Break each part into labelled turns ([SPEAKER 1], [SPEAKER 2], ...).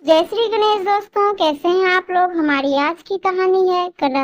[SPEAKER 1] जय श्री गणेश दोस्तों, कैसे हैं आप लोग। हमारी आज की कहानी है कला।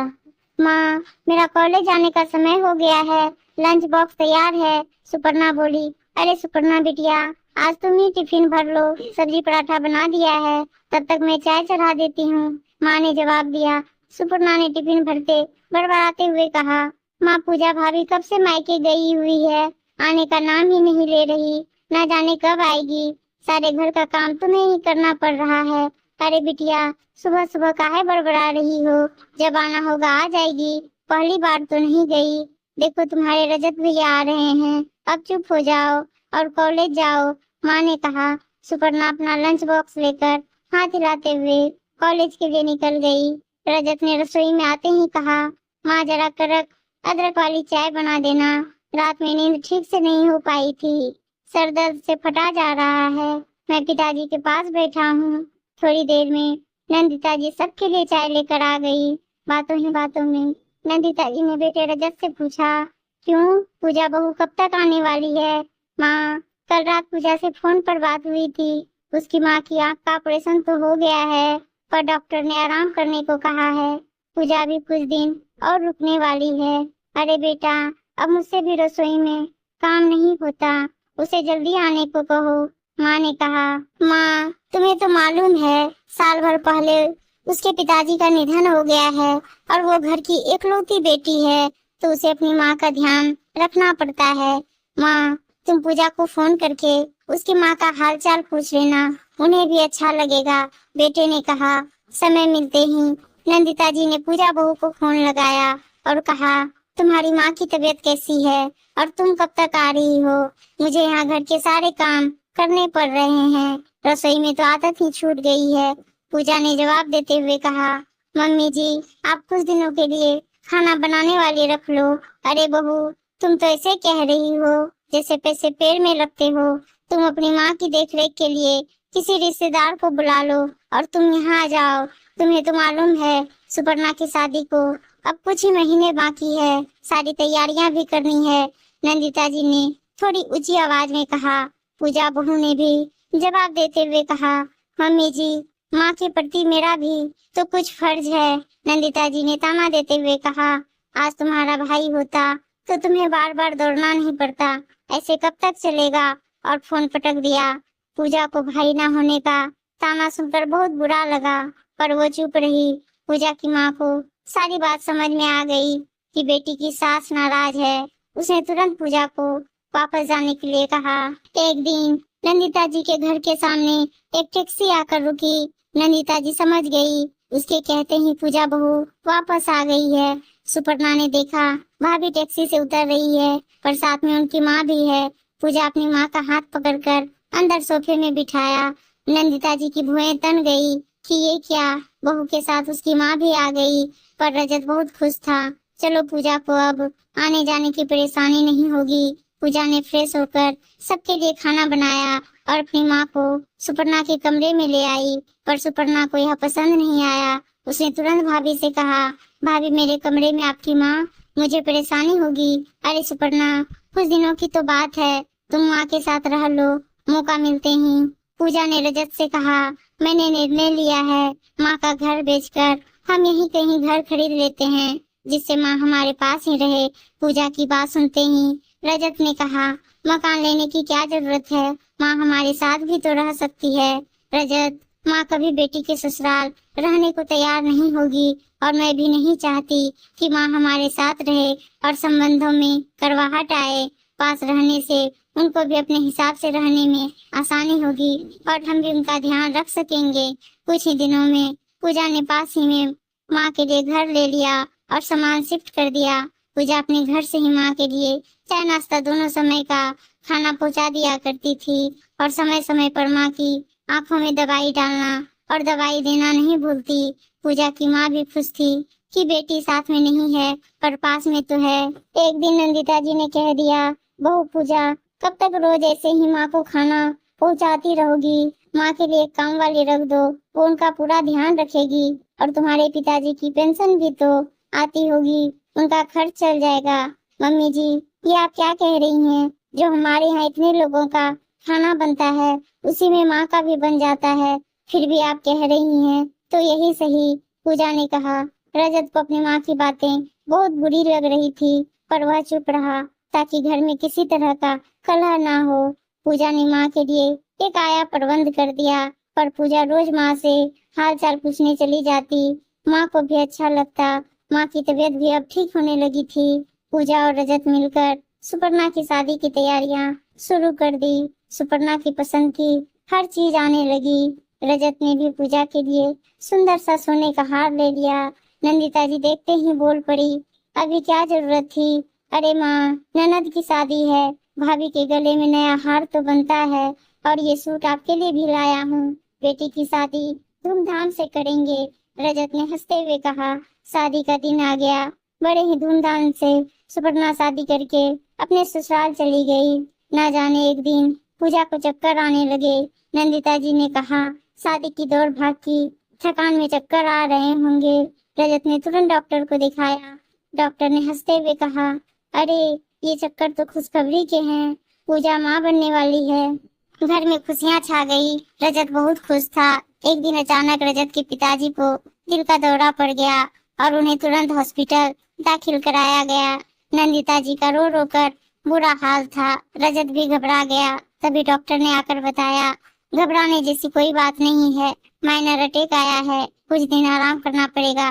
[SPEAKER 1] माँ, मेरा कॉलेज जाने का समय हो गया है, लंच बॉक्स तैयार है। सुपर्णा बोली। अरे सुपर्णा बिटिया, आज तुम ही टिफिन भर लो, सब्जी पराठा बना दिया है, तब तक मैं चाय चढ़ा देती हूँ। माँ ने जवाब दिया। सुपर्णा ने टिफिन भरते बड़बड़ाते हुए कहा, माँ पूजा भाभी कब से मायके गई हुई है, आने का नाम ही नहीं ले रही, ना जाने कब आएगी। सारे घर का काम तुम्हें ही करना पड़ रहा है। अरे बिटिया, सुबह सुबह काहे बड़बड़ा रही हो, जब आना होगा आ जाएगी, पहली बार तो नहीं गई। देखो तुम्हारे रजत भैया आ रहे हैं, अब चुप हो जाओ और कॉलेज जाओ। माँ ने कहा। सुपर्णा अपना लंच बॉक्स लेकर हाथ हिलाते हुए कॉलेज के लिए निकल गई। रजत ने रसोई में आते ही कहा, माँ जरा कड़क अदरक वाली चाय बना देना, रात में नींद ठीक से नहीं हो पाई थी, सर दर्द से फटा जा रहा है। मैं पिताजी के पास बैठा हूँ। थोड़ी देर में नंदिता जी सबके लिए चाय लेकर आ गई। बातों ही बातों में नंदिता जी ने बेटे रजत से पूछा, क्यों पूजा बहू कब तक आने वाली है। माँ, कल रात पूजा से फोन पर बात हुई थी, उसकी माँ की आंख का ऑपरेशन तो हो गया है, पर डॉक्टर ने आराम करने को कहा है। पूजा भी कुछ दिन और रुकने वाली है। अरे बेटा, अब मुझसे भी रसोई में काम नहीं होता, उसे जल्दी आने को कहो। माँ ने कहा। माँ, तुम्हें तो मालूम है, साल भर पहले उसके पिताजी का निधन हो गया है और वो घर की इकलौती बेटी है, तो उसे अपनी माँ का ध्यान रखना पड़ता है। माँ, तुम पूजा को फोन करके उसकी माँ का हाल चाल पूछ लेना, उन्हें भी अच्छा लगेगा। बेटे ने कहा। समय मिलते ही नंदिता जी ने पूजा बहू को फोन लगाया और कहा, तुम्हारी माँ की तबीयत कैसी है और तुम कब तक आ रही हो। मुझे यहाँ घर के सारे काम करने पड़ रहे हैं, रसोई में तो आदत ही छूट गई है। पूजा ने जवाब देते हुए कहा, मम्मी जी, आप कुछ दिनों के लिए खाना बनाने वाली रख लो। अरे बहू, तुम तो ऐसे कह रही हो जैसे पैसे पेड़ में लगते हो। तुम अपनी माँ की देखरेख के लिए किसी रिश्तेदार को बुला लो और तुम यहाँ आ जाओ। तुम्हें तो मालूम है, सुपर्णा की शादी को अब कुछ ही महीने बाकी है, सारी तैयारियां भी करनी है। नंदिता जी ने थोड़ी ऊंची आवाज में कहा। पूजा बहू ने भी जवाब देते हुए कहा, मम्मी जी, माँ के प्रति मेरा भी तो कुछ फर्ज है। नंदिता जी ने ताना देते हुए कहा, आज तुम्हारा भाई होता तो तुम्हें बार बार दौड़ना नहीं पड़ता, ऐसे कब तक चलेगा। और फोन पटक दिया। पूजा को भाई ना होने का ताना सुनकर बहुत बुरा लगा, पर वो चुप रही। पूजा की माँ को सारी बात समझ में आ गई कि बेटी की सास नाराज है। उसने तुरंत पूजा को वापस जाने के लिए कहा। एक दिन नंदिता जी के घर के सामने एक टैक्सी आकर रुकी। नंदिता जी समझ गई, उसके कहते ही पूजा बहू वापस आ गई है। सुपर्णा ने देखा, भाभी टैक्सी से उतर रही है, पर साथ में उनकी माँ भी है। पूजा अपनी माँ का हाथ पकड़कर अंदर सोफे में बिठाया। नंदिता जी की भुएं तन गई कि ये क्या, बहू के साथ उसकी माँ भी आ गई। पर रजत बहुत खुश था। चलो, पूजा को अब आने जाने की परेशानी नहीं होगी। पूजा ने फ्रेश होकर सबके लिए खाना बनाया और अपनी माँ को सुपर्णा के कमरे में ले आई, पर सुपर्णा को यह पसंद नहीं आया। उसने तुरंत भाभी से कहा, भाभी मेरे कमरे में आपकी माँ, मुझे परेशानी होगी। अरे सुपर्णा, कुछ दिनों की तो बात है, तुम माँ के साथ रह लो, मौका मिलते ही। पूजा ने रजत से कहा, मैंने निर्णय लिया है, माँ का घर बेचकर हम यहीं कहीं घर खरीद लेते हैं, जिससे माँ हमारे पास ही रहे। पूजा की बात सुनते ही रजत ने कहा, मकान लेने की क्या जरूरत है, माँ हमारे साथ भी तो रह सकती है। रजत, माँ कभी बेटी के ससुराल रहने को तैयार नहीं होगी और मैं भी नहीं चाहती कि माँ हमारे साथ रहे और संबंधों में करवाहट आए। पास रहने से उनको भी अपने हिसाब से रहने में आसानी होगी और हम भी उनका ध्यान रख सकेंगे। कुछ ही दिनों में पूजा ने पास ही में माँ के लिए घर ले लिया और सामान शिफ्ट कर दिया। पूजा अपने घर से ही माँ के लिए चाय नाश्ता दोनों समय का खाना पहुँचा दिया करती थी और समय समय पर माँ की आंखों में दवाई डालना और दवाई देना नहीं भूलती। पूजा की माँ भी खुश थी कि बेटी साथ में नहीं है पर पास में तो है। एक दिन नंदिता जी ने कह दिया, बहू पूजा, कब तक रोज ऐसे ही माँ को खाना पहुँचाती रहोगी। माँ के लिए एक काम वाली रख दो, वो उनका पूरा ध्यान रखेगी और तुम्हारे पिताजी की पेंशन भी तो आती होगी, उनका खर्च चल जाएगा। मम्मी जी, ये आप क्या कह रही हैं, जो हमारे यहाँ इतने लोगों का खाना बनता है उसी में माँ का भी बन जाता है, फिर भी आप कह रही हैं तो यही सही, पूजा ने कहा। रजत को अपनी माँ की बातें बहुत बुरी लग रही थी, पर वह चुप रहा ताकि घर में किसी तरह का कलह ना हो। पूजा ने माँ के लिए एक आया प्रबंध कर दिया, पर पूजा रोज माँ से हाल चाल पूछने चली जाती। माँ को भी अच्छा लगता। माँ की तबीयत भी अब ठीक होने लगी थी। पूजा और रजत मिलकर सुपर्णा की शादी की तैयारियां शुरू कर दी। सुपर्णा की पसंद की हर चीज आने लगी। रजत ने भी पूजा के लिए सुंदर सा सोने का हार ले लिया। नंदिता जी देखते ही बोल पड़ी, अभी क्या जरूरत थी? अरे माँ, ननद की शादी है, भाभी के गले में नया हार तो बनता है, और ये सूट आपके लिए भी लाया हूँ। बेटी की शादी धूमधाम से करेंगे। रजत ने हंसते हुए कहा। शादी का दिन आ गया। बड़े ही धूमधाम से सुपर्णा शादी करके अपने ससुराल चली गई। ना जाने एक दिन पूजा को चक्कर आने लगे। नंदिता जी ने कहा, शादी की दौड़ भाग की थकान में चक्कर आ रहे होंगे। रजत ने तुरंत डॉक्टर को दिखाया। डॉक्टर ने हंसते हुए कहा, अरे ये चक्कर तो खुशखबरी के हैं, पूजा माँ बनने वाली है। घर में खुशियां छा गई। रजत बहुत खुश था। एक दिन अचानक रजत के पिताजी को दिल का दौरा पड़ गया और उन्हें तुरंत हॉस्पिटल दाखिल कराया गया। नंदिता जी का रो रो कर बुरा हाल था। रजत भी घबरा गया। तभी डॉक्टर ने आकर बताया, घबराने जैसी कोई बात नहीं है, माइनर अटैक आया है, कुछ दिन आराम करना पड़ेगा।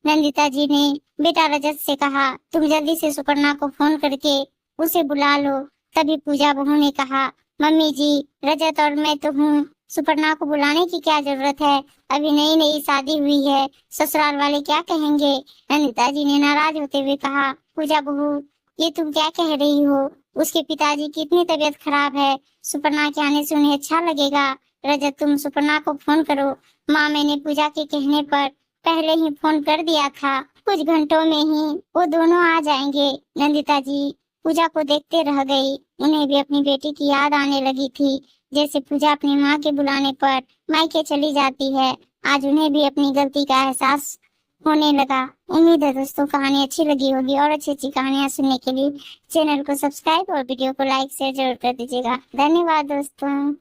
[SPEAKER 1] नंदिता जी ने बेटा रजत से कहा, तुम जल्दी से सुपर्णा को फोन करके उसे बुला लो। तभी पूजा बहू ने कहा, मम्मी जी, रजत और मैं तो हूँ, सुपर्णा को बुलाने की क्या जरूरत है? अभी नई नई शादी हुई है, ससुराल वाले क्या कहेंगे? नंदिता जी ने नाराज होते हुए कहा, पूजा बहू, ये तुम क्या कह रही हो? उसके पिताजी की इतनी तबीयत खराब है, सुपर्णा के आने से उन्हें अच्छा लगेगा। रजत, तुम सुपर्णा को फोन करो। माँ, मैंने पूजा के कहने पर पहले ही फोन कर दिया था, कुछ घंटों में ही वो दोनों आ जाएंगे। नंदिता जी पूजा को देखते रह गई। उन्हें भी अपनी बेटी की याद आने लगी थी, जैसे पूजा अपनी माँ के बुलाने पर मायके चली जाती है। आज उन्हें भी अपनी गलती का एहसास होने लगा। उम्मीद है दोस्तों कहानी अच्छी लगी होगी, और अच्छी अच्छी कहानियां सुनने के लिए चैनल को सब्सक्राइब और वीडियो को लाइक शेयर जरूर कर दीजिएगा। धन्यवाद दोस्तों।